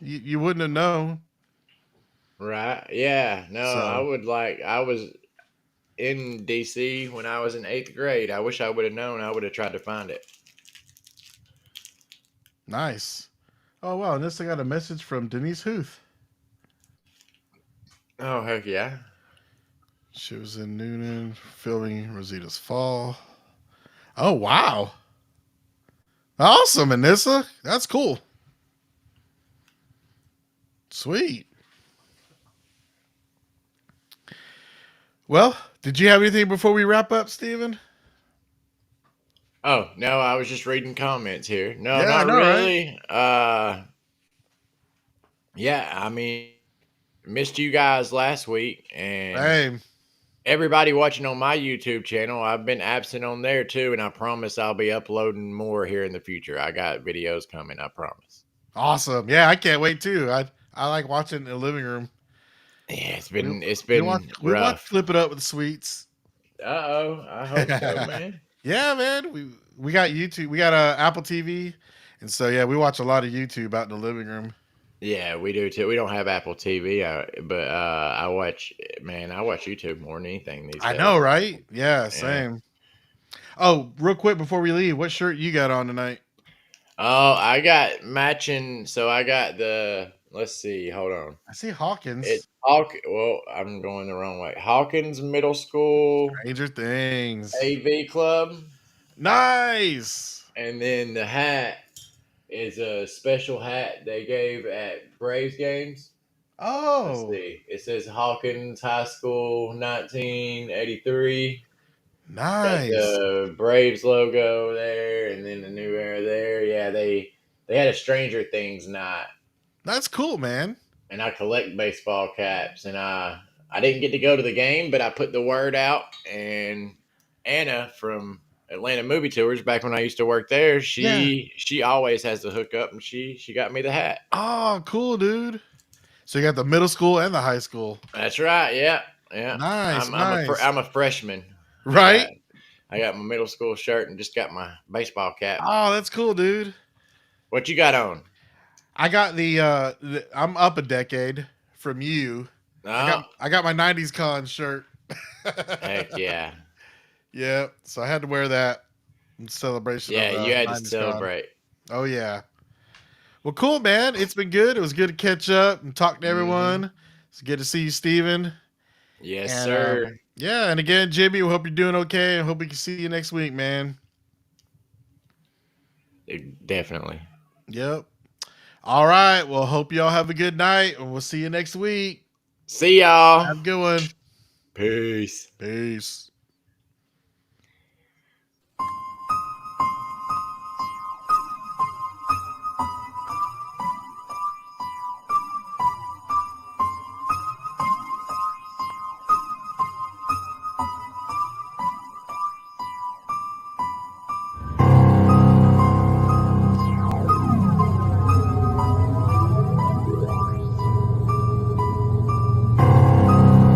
you wouldn't have known. Right. Yeah. No, So I was in DC when I was in 8th grade. I wish I would have known. I would have tried to find it. nice. Oh wow, and this I got a message from Denise Huth. Oh, heck yeah. She was in Noonan filming Rosita's Fall. Oh wow. Awesome, Anissa. That's cool. Sweet. Well, did you have anything before we wrap up, Steven? Oh, no, I was just reading comments here. No, Yeah, I not know, right? really. Yeah, I mean, missed you guys last week, and Hey, everybody watching on my YouTube channel, I've been absent on there too, and I promise I'll be uploading more here in the future. I got videos coming, I promise. awesome. Yeah, I can't wait too. I like watching in the living room. Yeah, it's We, been we watch rough. Flip It Up with the Sweets. Uh-oh, I hope so, man. Yeah, man. We got YouTube. We got Apple TV, and so yeah, we watch a lot of YouTube out in the living room. Yeah, we do too. We don't have Apple TV, but I watch. Man, I watch YouTube more than anything these I days. know, right? Yeah, Yeah. same. Oh, real quick before we leave, what shirt you got on tonight? Oh, I got matching. So I got the. Let's see. Hold on. I see It's Hawkins. Hawk. Well, I'm going the wrong way. Hawkins Middle School Stranger Things. AV Club, Nice. and then the hat is a special hat they gave at Braves games. Let's Oh, see. It says Hawkins High School 1983. Got nice. the Braves logo there, and then the new era there. Yeah, they had a Stranger Things night, That's cool, man. and I collect baseball caps, and I didn't get to go to the game, but I put the word out, and Anna from Atlanta Movie Tours, back when I used to work there, Yeah. she always has the hookup, and she got me the hat. Oh, cool, dude. So you got the middle school and the high school. That's right. Yeah, yeah. Nice, nice. I'm a freshman. I got Right? I got my middle school shirt and just got my baseball cap. Oh, that's cool, dude. What you got on? I got I'm up a decade from you. No, I got my 90s con shirt. heck yeah, Yeah, so I had to wear that in celebration yeah. of You had to 90s con. celebrate. Oh yeah. Well, cool, man. It's been good. It was good to catch up and talk to Hmm. everyone. It's good to see you, Steven. Yes, And sir. yeah, and again, Jimmy, we hope you're doing okay. I hope we can see you next week, man. Definitely. Yep. All right. Well, hope y'all have a good night, and we'll see you next week. See y'all. Have a good one. Peace. Peace.